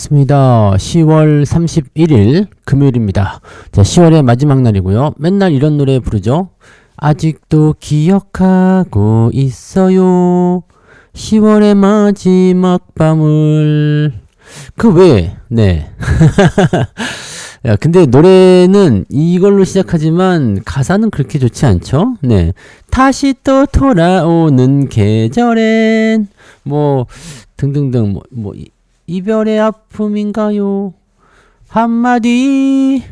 반갑습니다. 10월 31일 금요일입니다. 자, 10월의 마지막 날이고요. 맨날 이런 노래 부르죠. 아직도 기억하고 있어요. 10월의 마지막 밤을. 그 왜? 네. 야, 근데 노래는 이걸로 시작하지만 가사는 그렇게 좋지 않죠? 네. 다시 또 돌아오는 계절엔 뭐 등등등 뭐 이별의 아픔인가요? 한마디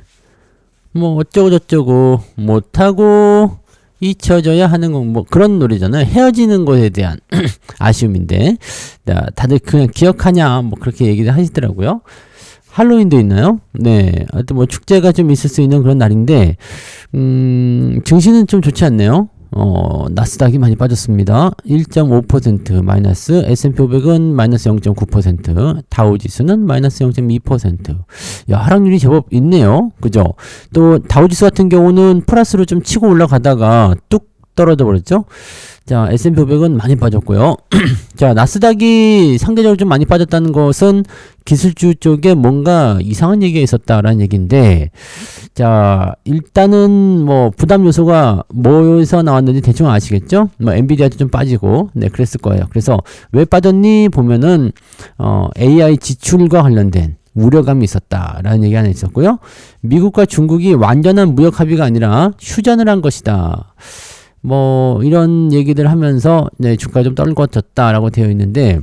뭐 어쩌고저쩌고 못하고 잊혀져야 하는 건 뭐 그런 노래잖아요. 헤어지는 것에 대한 아쉬움인데 다들 그냥 기억하냐 뭐 그렇게 얘기를 하시더라고요. 할로윈도 있나요? 네. 하여튼 뭐 축제가 좀 있을 수 있는 그런 날인데 증시는 좀 좋지 않네요. 나스닥이 많이 빠졌습니다. 1.5% 마이너스, S&P 500은 마이너스 0.9%, 다우지수는 마이너스 0.2%. 야, 하락률이 제법 있네요. 그죠? 또 다우지수 같은 경우는 플러스로 좀 치고 올라가다가 뚝 떨어져 버렸죠? 자, S&P 500은 많이 빠졌고요. 자, 나스닥이 상대적으로 좀 많이 빠졌다는 것은 기술주 쪽에 뭔가 이상한 얘기가 있었다라는 얘기인데, 자, 일단은 뭐 부담 요소가 뭐에서 나왔는지 대충 아시겠죠? 뭐 엔비디아도 좀 빠지고, 네, 그랬을 거예요. 그래서 왜 빠졌니 보면은 AI 지출과 관련된 우려감이 있었다라는 얘기 하나 있었고요. 미국과 중국이 완전한 무역 합의가 아니라 휴전을 한 것이다. 뭐 이런 얘기들 하면서 네, 주가 좀 떨궈졌다라고 되어 있는데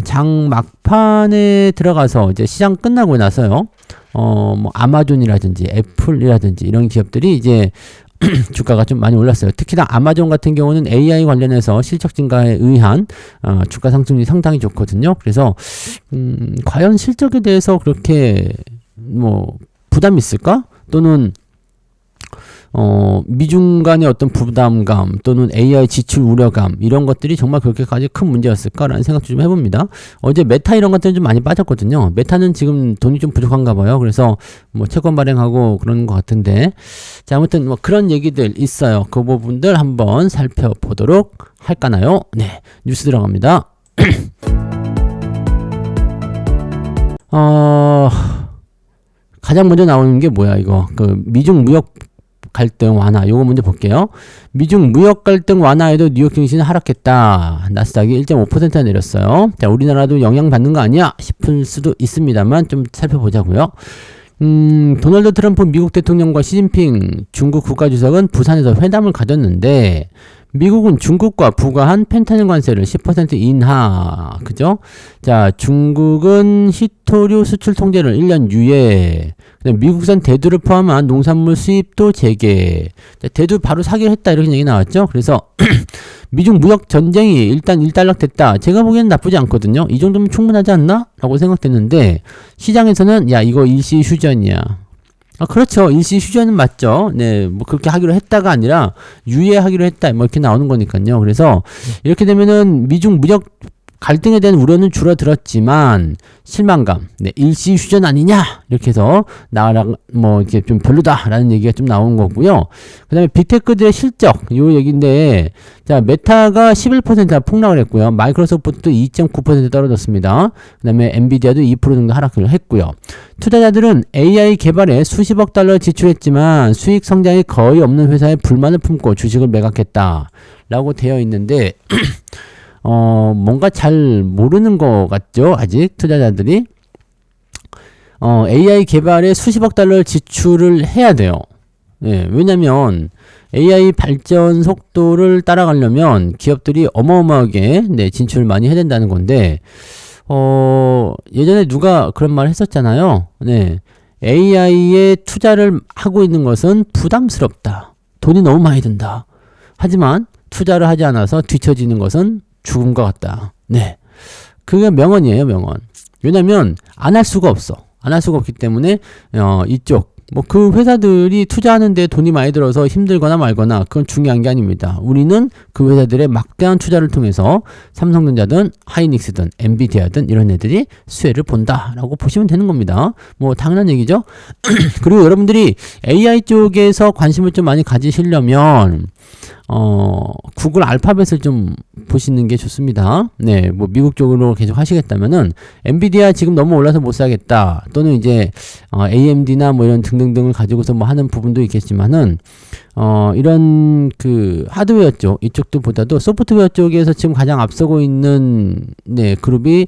장 막판에 들어가서 이제 시장 끝나고 나서요. 뭐 아마존이라든지 애플이라든지 이런 기업들이 이제 주가가 좀 많이 올랐어요. 특히나 아마존 같은 경우는 AI 관련해서 실적 증가에 의한 주가 상승률이 상당히 좋거든요. 그래서 과연 실적에 대해서 그렇게 뭐 부담이 있을까? 또는 미중 간의 어떤 부담감 또는 AI 지출 우려감 이런 것들이 정말 그렇게까지 큰 문제였을까라는 생각도 좀 해봅니다. 어제 메타 이런 것들은 좀 많이 빠졌거든요. 메타는 지금 돈이 좀 부족한가 봐요. 그래서 뭐 채권 발행하고 그러는 것 같은데 자, 아무튼 뭐 그런 얘기들 있어요. 그 부분들 한번 살펴보도록 할까나요? 네, 뉴스 들어갑니다. 가장 먼저 나오는 게 뭐야 이거 그 미중 무역 갈등 완화. 요거 먼저 볼게요. 미중 무역 갈등 완화에도 뉴욕 증시는 하락했다. 나스닥이 1.5%나 내렸어요. 자, 우리나라도 영향받는 거 아니야? 싶을 수도 있습니다만 좀 살펴보자고요. 도널드 트럼프 미국 대통령과 시진핑 중국 국가주석은 부산에서 회담을 가졌는데 미국은 중국과 부과한 펜타닐 관세를 10% 인하. 그죠? 자, 중국은 희토류 수출 통제를 1년 유예. 미국산 대두를 포함한 농산물 수입도 재개. 대두 바로 사기로 했다 이렇게 얘기 나왔죠. 그래서 미중 무역 전쟁이 일단 일단락됐다. 제가 보기에는 나쁘지 않거든요. 이 정도면 충분하지 않나? 라고 생각됐는데 시장에서는 야 이거 일시 휴전이야. 그렇죠. 일시 휴전은 맞죠. 네, 뭐 그렇게 하기로 했다가 아니라 유예하기로 했다. 뭐 이렇게 나오는 거니까요. 그래서 이렇게 되면은 미중 무역 갈등에 대한 우려는 줄어들었지만 실망감, 네, 일시 휴전 아니냐 이렇게 해서 나랑 뭐 이렇게 좀 별로다라는 얘기가 좀 나온 거고요. 그다음에 빅테크들의 실적 요 얘기인데 자 메타가 11%나 폭락을 했고요. 마이크로소프트도 2.9% 떨어졌습니다. 그다음에 엔비디아도 2% 정도 하락을 했고요. 투자자들은 AI 개발에 수십억 달러 지출했지만 수익 성장이 거의 없는 회사에 불만을 품고 주식을 매각했다라고 되어 있는데. 뭔가 잘 모르는 것 같죠? 아직 투자자들이. AI 개발에 수십억 달러 지출을 해야 돼요. 예, 왜냐면 AI 발전 속도를 따라가려면 기업들이 어마어마하게 네, 진출을 많이 해야 된다는 건데, 예전에 누가 그런 말 했었잖아요. 네, AI에 투자를 하고 있는 것은 부담스럽다. 돈이 너무 많이 든다. 하지만 투자를 하지 않아서 뒤처지는 것은 죽음과 같다. 네. 그게 명언이에요, 명언. 왜냐면, 안 할 수가 없어. 안 할 수가 없기 때문에, 이쪽, 뭐, 그 회사들이 투자하는데 돈이 많이 들어서 힘들거나 말거나, 그건 중요한 게 아닙니다. 우리는 그 회사들의 막대한 투자를 통해서 삼성전자든 하이닉스든 엔비디아든 이런 애들이 수혜를 본다라고 보시면 되는 겁니다. 뭐, 당연한 얘기죠. 그리고 여러분들이 AI 쪽에서 관심을 좀 많이 가지시려면, 구글 알파벳을 좀 보시는 게 좋습니다. 네, 뭐 미국 쪽으로 계속 하시겠다면은 엔비디아 지금 너무 올라서 못 사겠다. 또는 이제 AMD나 뭐 이런 등등등을 가지고서 뭐 하는 부분도 있겠지만은 이런 그 하드웨어 쪽 이쪽도 보다도 소프트웨어 쪽에서 지금 가장 앞서고 있는 네, 그룹이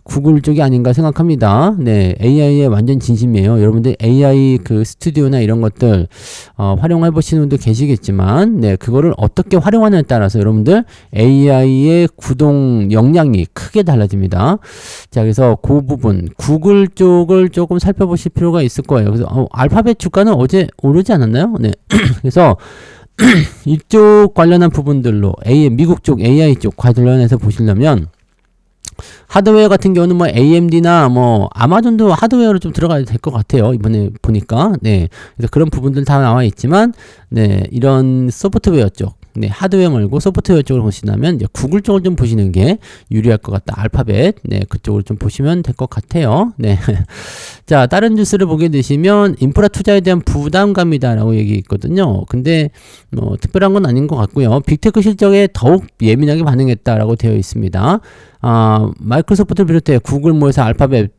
구글 쪽이 아닌가 생각합니다. 네, AI에 완전 진심이에요. 여러분들 AI 그 스튜디오나 이런 것들 활용해 보시는 분도 계시겠지만, 네, 그거를 어떻게 활용하느냐에 따라서 여러분들 AI의 구동 역량이 크게 달라집니다. 자, 그래서 그 부분 구글 쪽을 조금 살펴보실 필요가 있을 거예요. 그래서 알파벳 주가는 어제 오르지 않았나요? 네, 그래서 이쪽 관련한 부분들로 미국 쪽 AI 쪽 관련해서 보시려면. 하드웨어 같은 경우는 뭐 AMD나 뭐 아마존도 하드웨어로 좀 들어가야 될 것 같아요. 이번에 보니까. 네. 그래서 그런 부분들 다 나와 있지만, 네. 이런 소프트웨어 쪽, 네. 하드웨어 말고 소프트웨어 쪽을 보신다면, 이제 구글 쪽을 좀 보시는 게 유리할 것 같다. 알파벳. 네. 그쪽을 좀 보시면 될 것 같아요. 네. 자, 다른 뉴스를 보게 되시면, 인프라 투자에 대한 부담감이다라고 얘기 있거든요. 근데, 뭐, 특별한 건 아닌 것 같고요. 빅테크 실적에 더욱 예민하게 반응했다라고 되어 있습니다. 마이크로소프트를 비롯해 구글 모에서 알파벳,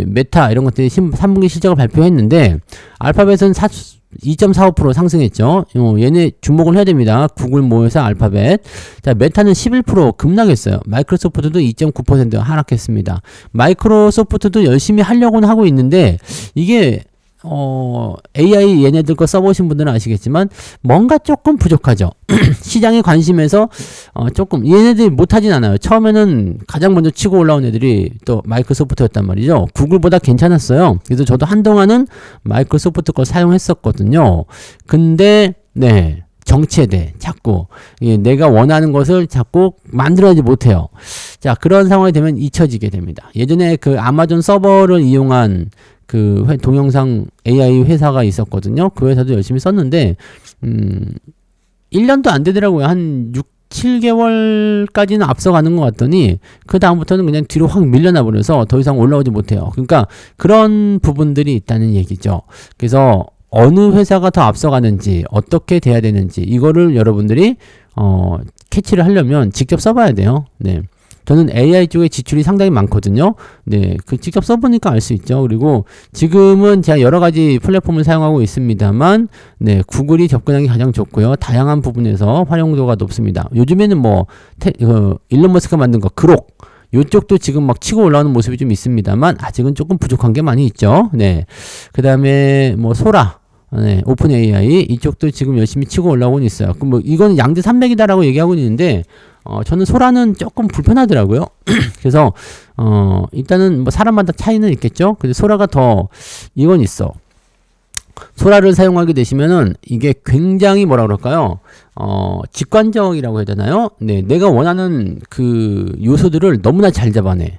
메타 이런 것들이 3분기 실적을 발표했는데 알파벳은 2.45% 상승했죠. 얘네 주목을 해야 됩니다. 구글 모에서 알파벳. 자, 메타는 11% 급락했어요. 마이크로소프트도 2.9% 하락했습니다. 마이크로소프트도 열심히 하려고는 하고 있는데 이게 AI 얘네들 거 써보신 분들은 아시겠지만 뭔가 조금 부족하죠. 시장의 관심에서 조금 얘네들이 못하진 않아요. 처음에는 가장 먼저 치고 올라온 애들이 또 마이크로소프트였단 말이죠. 구글보다 괜찮았어요. 그래서 저도 한동안은 마이크로소프트 걸 사용했었거든요. 근데 네, 정체돼 자꾸 내가 원하는 것을 자꾸 만들어내지 못해요. 자, 그런 상황이 되면 잊혀지게 됩니다. 예전에 그 아마존 서버를 이용한 그 동영상 AI 회사가 있었거든요. 그 회사도 열심히 썼는데 1년도 안 되더라고요. 한 6, 7개월까지는 앞서가는 것 같더니 그 다음부터는 그냥 뒤로 확 밀려나 버려서 더 이상 올라오지 못해요. 그러니까 그런 부분들이 있다는 얘기죠. 그래서 어느 회사가 더 앞서가는지 어떻게 돼야 되는지 이거를 여러분들이 캐치를 하려면 직접 써봐야 돼요. 네. 저는 AI 쪽에 지출이 상당히 많거든요. 네, 그 직접 써보니까 알 수 있죠. 그리고 지금은 제가 여러 가지 플랫폼을 사용하고 있습니다만, 네, 구글이 접근하기 가장 좋고요. 다양한 부분에서 활용도가 높습니다. 요즘에는 뭐 일론 머스크가 만든 거 그록 요쪽도 지금 막 치고 올라오는 모습이 좀 있습니다만 아직은 조금 부족한 게 많이 있죠. 네, 그 다음에 뭐 소라. 네, 오픈 AI 이쪽도 지금 열심히 치고 올라오고 있어요. 그럼 뭐 이건 양대 산맥이다라고 얘기하고 있는데 저는 소라는 조금 불편하더라고요. 그래서 일단은 뭐 사람마다 차이는 있겠죠. 근데 소라가 더 이건 있어. 소라를 사용하게 되시면은 이게 굉장히 뭐라 그럴까요? 직관적이라고 해야 되나요? 네, 내가 원하는 그 요소들을 너무나 잘 잡아내.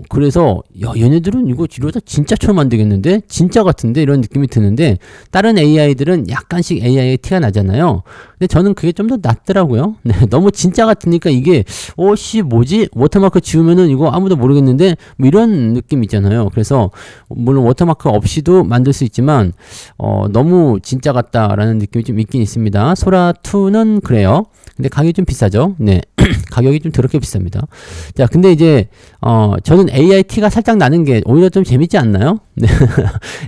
그래서 야, 얘네들은 이거 이러다 진짜처럼 만들겠는데? 진짜 같은데? 이런 느낌이 드는데 다른 AI들은 약간씩 AI의 티가 나잖아요. 근데 저는 그게 좀 더 낫더라고요. 네, 너무 진짜 같으니까 이게 뭐지? 워터마크 지우면은 이거 아무도 모르겠는데 뭐 이런 느낌 있잖아요. 그래서 물론 워터마크 없이도 만들 수 있지만 너무 진짜 같다라는 느낌이 좀 있긴 있습니다. 소라2는 그래요. 근데 가격이 좀 비싸죠. 네. 가격이 좀 더럽게 비쌉니다. 자, 근데 이제 저는 AI 티가 살짝 나는 게 오히려 좀 재밌지 않나요? 네.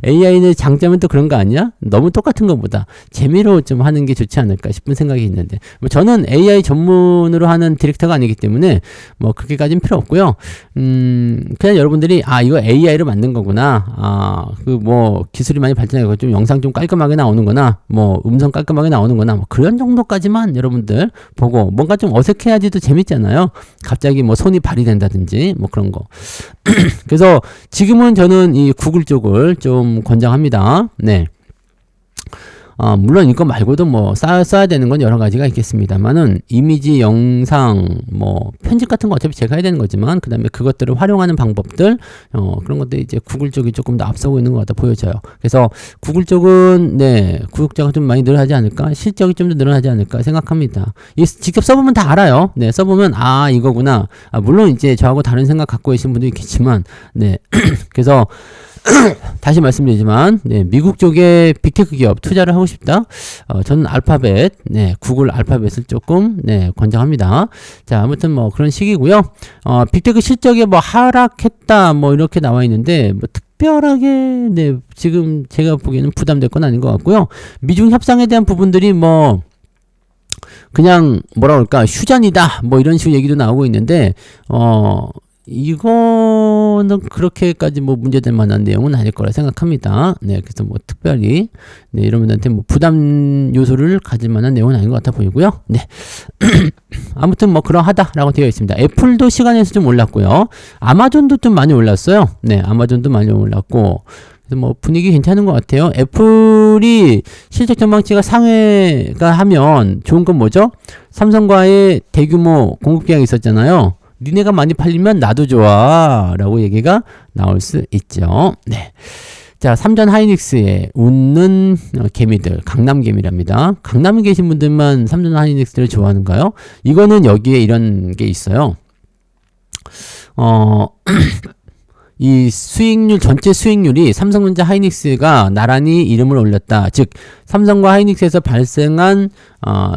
AI는 장점은 또 그런 거 아니야? 너무 똑같은 것보다 재미로 좀 하는 게 좋지 않을까 싶은 생각이 있는데 뭐 저는 AI 전문으로 하는 디렉터가 아니기 때문에 뭐 그렇게까지는 필요 없고요. 그냥 여러분들이 이거 AI로 만든 거구나. 그 뭐 기술이 많이 발전하고 좀 영상 좀 깔끔하게 나오는구나. 뭐 음성 깔끔하게 나오는구나. 뭐 그런 정도까지만 여러분들 보고 뭔가 좀 어색해야지도 재밌잖아요. 갑자기 뭐 손이 발휘된다든지 뭐 그런 거. 그래서 지금은 저는 이 구글 쪽을 좀 권장합니다. 네. 물론 이거 말고도 뭐 써야 되는 건 여러 가지가 있겠습니다만은 이미지, 영상, 뭐 편집 같은 거 어차피 제가 해야 되는 거지만 그 다음에 그것들을 활용하는 방법들 그런 것들이 이제 구글 쪽이 조금 더 앞서고 있는 것 같아 보여져요. 그래서 구글 쪽은 네 구독자가 좀 많이 늘어나지 않을까, 실적이 좀 더 늘어나지 않을까 생각합니다. 직접 써보면 다 알아요. 네, 써보면 이거구나. 물론 이제 저하고 다른 생각 갖고 계신 분도 있겠지만 네 그래서 다시 말씀드리지만 네, 미국 쪽에 빅테크 기업 투자를 하고 싶다. 저는 알파벳, 네, 구글 알파벳을 조금 네, 권장합니다. 자, 아무튼 뭐 그런 식이고요. 빅테크 실적이 뭐 하락했다 뭐 이렇게 나와 있는데 뭐 특별하게 네, 지금 제가 보기에는 부담될 건 아닌 것 같고요. 미중 협상에 대한 부분들이 뭐 그냥 뭐라 그럴까 휴전이다 뭐 이런 식으로 얘기도 나오고 있는데 이거는 그렇게까지 뭐 문제될 만한 내용은 아닐 거라 생각합니다. 네, 그래서 뭐 특별히 네, 여러분한테 뭐 부담 요소를 가질 만한 내용은 아닌 것 같아 보이고요. 네, 아무튼 뭐 그러하다라고 되어 있습니다. 애플도 시간에서 좀 올랐고요. 아마존도 좀 많이 올랐어요. 네, 아마존도 많이 올랐고. 그래서 뭐 분위기 괜찮은 것 같아요. 애플이 실적 전망치가 상회가 하면 좋은 건 뭐죠? 삼성과의 대규모 공급 계약이 있었잖아요. 니네가 많이 팔리면 나도 좋아 라고 얘기가 나올 수 있죠. 네. 자, 삼전 하이닉스의 웃는 개미들, 강남개미랍니다. 강남에 계신 분들만 삼전 하이닉스를 좋아하는가요? 이거는 여기에 이런 게 있어요. 이 수익률, 전체 수익률이 삼성전자 하이닉스가 나란히 이름을 올렸다. 즉, 삼성과 하이닉스에서 발생한,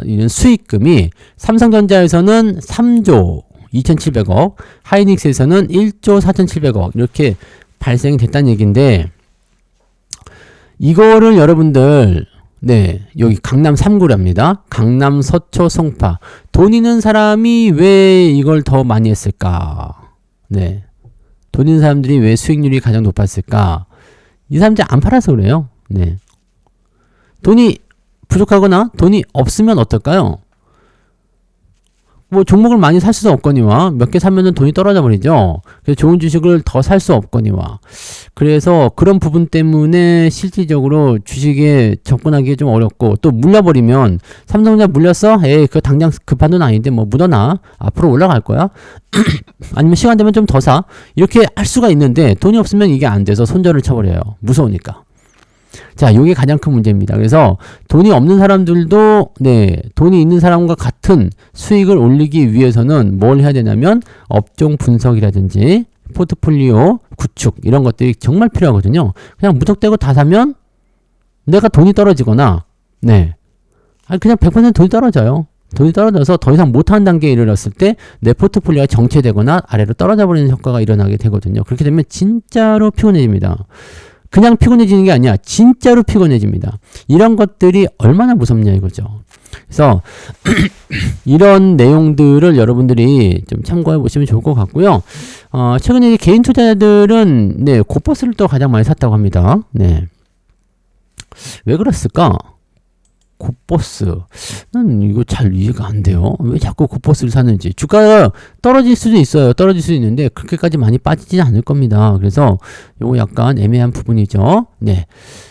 이런 수익금이 삼성전자에서는 3조 2,700억, 하이닉스에서는 1조 4,700억, 이렇게 발생이 됐다는 얘기인데, 이거를 여러분들, 네, 여기 강남 3구랍니다. 강남, 서초, 송파. 돈 있는 사람이 왜 이걸 더 많이 했을까? 네. 돈 있는 사람들이 왜 수익률이 가장 높았을까? 이 사람들이 안 팔아서 그래요. 네. 돈이 부족하거나 돈이 없으면 어떨까요? 뭐 종목을 많이 살 수도 없거니와 몇 개 사면은 돈이 떨어져 버리죠. 그래서 좋은 주식을 더 살 수 없거니와 그래서 그런 부분 때문에 실질적으로 주식에 접근하기 좀 어렵고 또 물려버리면 삼성전자 물렸어? 에이 그거 당장 급한 돈 아닌데 뭐 묻어놔 앞으로 올라갈 거야. 아니면 시간 되면 좀 더 사 이렇게 할 수가 있는데 돈이 없으면 이게 안 돼서 손절을 쳐버려요. 무서우니까. 자, 요게 가장 큰 문제입니다. 그래서 돈이 없는 사람들도 네, 돈이 있는 사람과 같은 수익을 올리기 위해서는 뭘 해야 되냐면 업종 분석이라든지 포트폴리오 구축 이런 것들이 정말 필요하거든요. 그냥 무턱대고 다 사면 내가 돈이 떨어지거나 네, 아니 그냥 100% 돈이 떨어져요. 돈이 떨어져서 더 이상 못하는 단계에 이르렀을 때 내 포트폴리오가 정체되거나 아래로 떨어져 버리는 효과가 일어나게 되거든요. 그렇게 되면 진짜로 피곤해집니다. 그냥 피곤해지는 게 아니야. 진짜로 피곤해집니다. 이런 것들이 얼마나 무섭냐 이거죠. 그래서 이런 내용들을 여러분들이 좀 참고해 보시면 좋을 것 같고요. 최근에 개인 투자자들은 네, 고버스를 또 가장 많이 샀다고 합니다. 네. 왜 그랬을까? 곱버스는 이거 잘 이해가 안 돼요. 왜 자꾸 곱버스를 사는지. 주가가 떨어질 수도 있어요. 떨어질 수도 있는데 그렇게까지 많이 빠지지는 않을 겁니다. 그래서 요거 약간 애매한 부분이죠. 네.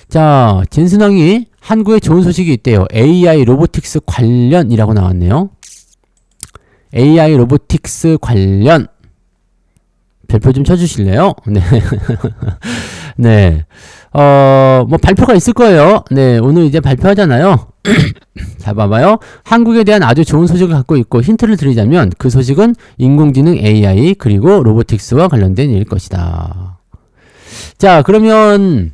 자, 진순왕이 한국에 좋은 소식이 있대요. AI 로보틱스 관련이라고 나왔네요. AI 로보틱스 관련 별표 좀 쳐주실래요? 네. 네. 뭐 발표가 있을 거예요. 네, 오늘 이제 발표하잖아요. 자, 봐봐요. 한국에 대한 아주 좋은 소식을 갖고 있고 힌트를 드리자면 그 소식은 인공지능 AI 그리고 로보틱스와 관련된 일일 것이다. 자, 그러면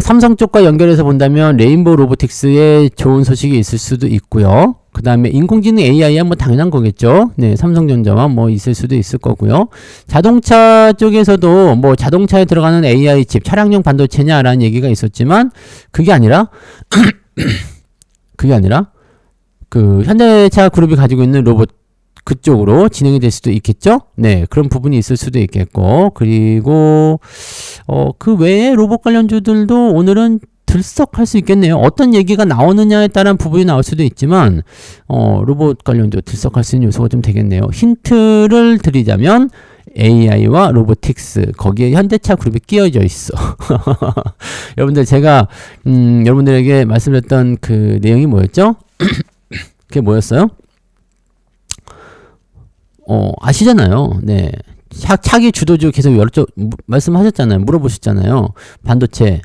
삼성 쪽과 연결해서 본다면 레인보우 로보틱스에 좋은 소식이 있을 수도 있고요. 그 다음에 인공지능 AI야 뭐 당연한 거겠죠. 네, 삼성전자와 뭐 있을 수도 있을 거고요. 자동차 쪽에서도 뭐 자동차에 들어가는 AI 칩, 차량용 반도체냐라는 얘기가 있었지만 그게 아니라 그 현대차 그룹이 가지고 있는 로봇 그쪽으로 진행이 될 수도 있겠죠. 네, 그런 부분이 있을 수도 있겠고 그리고 그 외에 로봇 관련주들도 오늘은 들썩할 수 있겠네요. 어떤 얘기가 나오느냐에 따른 부분이 나올 수도 있지만 로봇 관련주 들썩할 수 있는 요소가 좀 되겠네요. 힌트를 드리자면 AI와 로보틱스 거기에 현대차 그룹이 끼어져 있어. 여러분들 제가 여러분들에게 말씀드렸던 그 내용이 뭐였죠? 그게 뭐였어요? 아시잖아요. 네. 차기 주도주 계속 말씀하셨잖아요. 물어보셨잖아요. 반도체.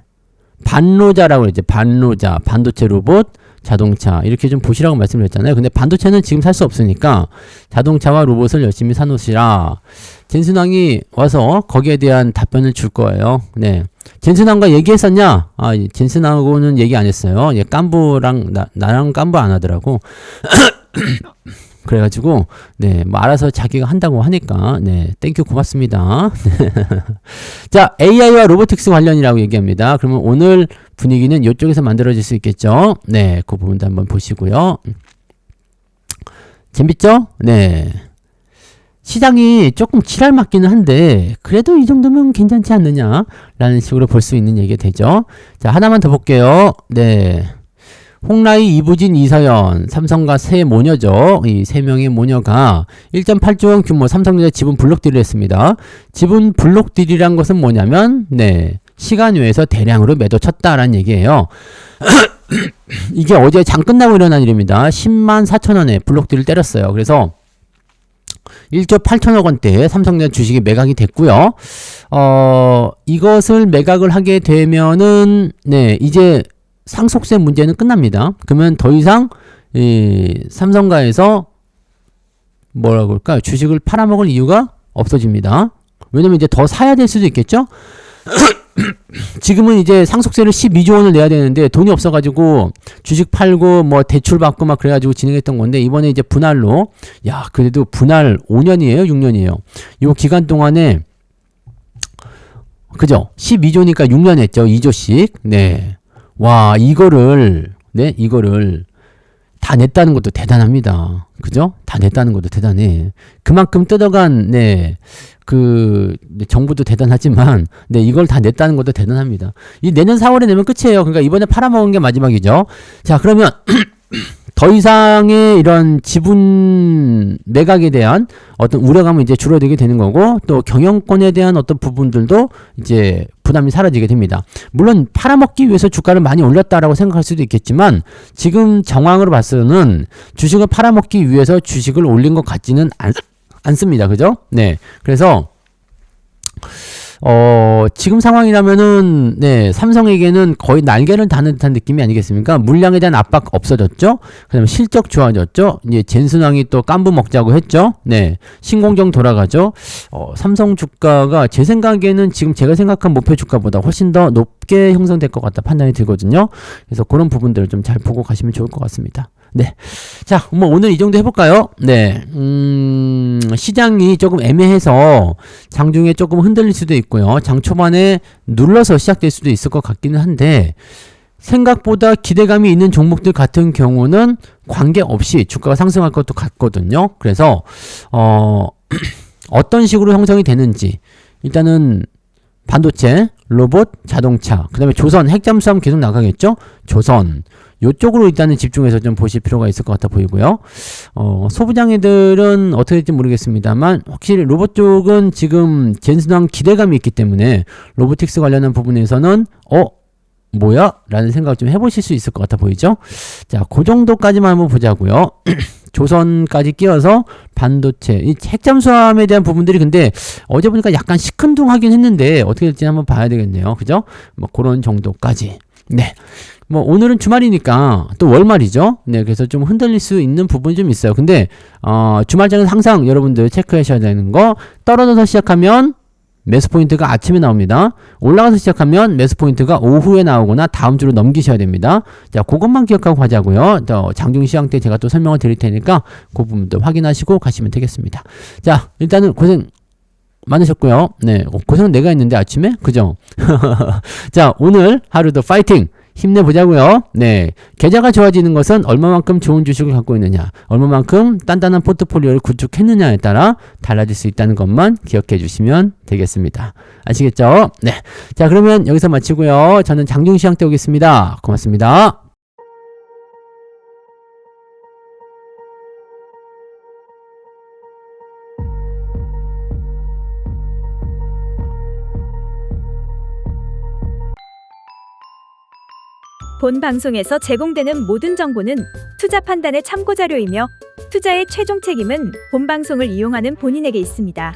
반로자라고 그러죠. 반로자, 반도체 로봇, 자동차 이렇게 좀 보시라고 말씀드렸잖아요. 근데 반도체는 지금 살 수 없으니까 자동차와 로봇을 열심히 사놓으시라. 젠슨왕이 와서 거기에 대한 답변을 줄 거예요. 네. 젠슨왕과 얘기했었냐? 젠슨왕하고는 얘기 안 했어요. 얘 깐부랑 나랑 깐부 안 하더라고. 그래가지고 네, 뭐 알아서 자기가 한다고 하니까 네, 땡큐 고맙습니다. 자, AI와 로보틱스 관련이라고 얘기합니다. 그러면 오늘 분위기는 이쪽에서 만들어질 수 있겠죠. 네, 그 부분도 한번 보시고요. 재밌죠? 네. 시장이 조금 지랄 맞기는 한데 그래도 이 정도면 괜찮지 않느냐 라는 식으로 볼 수 있는 얘기가 되죠. 자, 하나만 더 볼게요. 네. 홍라이, 이부진, 이서연, 삼성과 세 모녀죠. 이 세 명의 모녀가 1.8조 원 규모 삼성전자 지분 블록 딜을 했습니다. 지분 블록 딜이란 것은 뭐냐면 네, 시간 외에서 대량으로 매도 쳤다라는 얘기예요. 이게 어제 장 끝나고 일어난 일입니다. 10만 4천 원에 블록 딜을 때렸어요. 그래서 1조 8천억 원대의 삼성전자 주식이 매각이 됐고요. 이것을 매각을 하게 되면은 네, 이제 상속세 문제는 끝납니다. 그러면 더 이상 삼성가에서 뭐라고 할까요? 주식을 팔아먹을 이유가 없어집니다. 왜냐면 이제 더 사야 될 수도 있겠죠? 지금은 이제 상속세를 12조 원을 내야 되는데 돈이 없어가지고 주식 팔고 뭐 대출 받고 막 그래가지고 진행했던 건데 이번에 이제 분할로 야 그래도 분할 5년이에요? 6년이에요? 요 기간 동안에 그죠? 12조니까 6년 했죠? 2조씩. 네. 와, 이거를 다 냈다는 것도 대단합니다. 그죠? 다 냈다는 것도 대단해. 그만큼 뜯어간, 정부도 대단하지만, 이걸 다 냈다는 것도 대단합니다. 이 내년 4월에 내면 끝이에요. 그러니까 이번에 팔아먹은 게 마지막이죠. 자, 그러면, 더 이상의 이런 지분 매각에 대한 어떤 우려감은 이제 줄어들게 되는 거고 또 경영권에 대한 어떤 부분들도 이제 부담이 사라지게 됩니다. 물론 팔아먹기 위해서 주가를 많이 올렸다라고 생각할 수도 있겠지만 지금 정황으로 봐서는 주식을 팔아먹기 위해서 주식을 올린 것 같지는 않습니다. 그죠? 네. 그래서 지금 상황이라면은, 삼성에게는 거의 날개를 다는 듯한 느낌이 아니겠습니까? 물량에 대한 압박 없어졌죠? 그 다음에 실적 좋아졌죠? 이제 젠슨왕이 또 깐부 먹자고 했죠? 네. 신공정 돌아가죠? 삼성 주가가 제 생각에는 지금 제가 생각한 목표 주가보다 훨씬 더 높게 형성될 것 같다 판단이 들거든요. 그래서 그런 부분들을 좀 잘 보고 가시면 좋을 것 같습니다. 네. 자, 뭐 오늘 이 정도 해볼까요? 네. 시장이 조금 애매해서 장중에 조금 흔들릴 수도 있고요. 장 초반에 눌러서 시작될 수도 있을 것 같기는 한데 생각보다 기대감이 있는 종목들 같은 경우는 관계없이 주가가 상승할 것도 같거든요. 그래서 어떤 식으로 형성이 되는지 일단은 반도체, 로봇, 자동차, 그 다음에 조선, 핵잠수함 계속 나가겠죠? 조선 요쪽으로 일단은 집중해서 좀 보실 필요가 있을 것 같아 보이고요. 소부장애들은 어떻게 될지 모르겠습니다만 확실히 로봇 쪽은 지금 젠슨왕 기대감이 있기 때문에 로보틱스 관련한 부분에서는 뭐야? 라는 생각을 좀 해보실 수 있을 것 같아 보이죠? 자, 그 정도까지만 한번 보자고요. 조선까지 끼워서 반도체, 이 핵잠수함에 대한 부분들이 근데 어제 보니까 약간 시큰둥하긴 했는데 어떻게 될지 한번 봐야 되겠네요. 그죠? 뭐 그런 정도까지. 네. 뭐 오늘은 주말이니까 또 월말이죠. 네, 그래서 좀 흔들릴 수 있는 부분이 좀 있어요. 근데 주말장은 항상 여러분들 체크하셔야 되는 거 떨어져서 시작하면 매수 포인트가 아침에 나옵니다. 올라가서 시작하면 매수 포인트가 오후에 나오거나 다음 주로 넘기셔야 됩니다. 자, 그것만 기억하고 가자고요. 장중 시황 때 제가 또 설명을 드릴 테니까 그 부분도 확인하시고 가시면 되겠습니다. 자, 일단은 고생 많으셨고요. 네, 고생은 내가 했는데 아침에 그죠? 자, 오늘 하루도 파이팅! 힘내보자고요. 네, 계좌가 좋아지는 것은 얼마만큼 좋은 주식을 갖고 있느냐, 얼마만큼 단단한 포트폴리오를 구축했느냐에 따라 달라질 수 있다는 것만 기억해 주시면 되겠습니다. 아시겠죠? 네, 자 그러면 여기서 마치고요. 저는 장중 시황 때 오겠습니다. 고맙습니다. 본 방송에서 제공되는 모든 정보는 투자 판단의 참고 자료이며 투자의 최종 책임은 본 방송을 이용하는 본인에게 있습니다.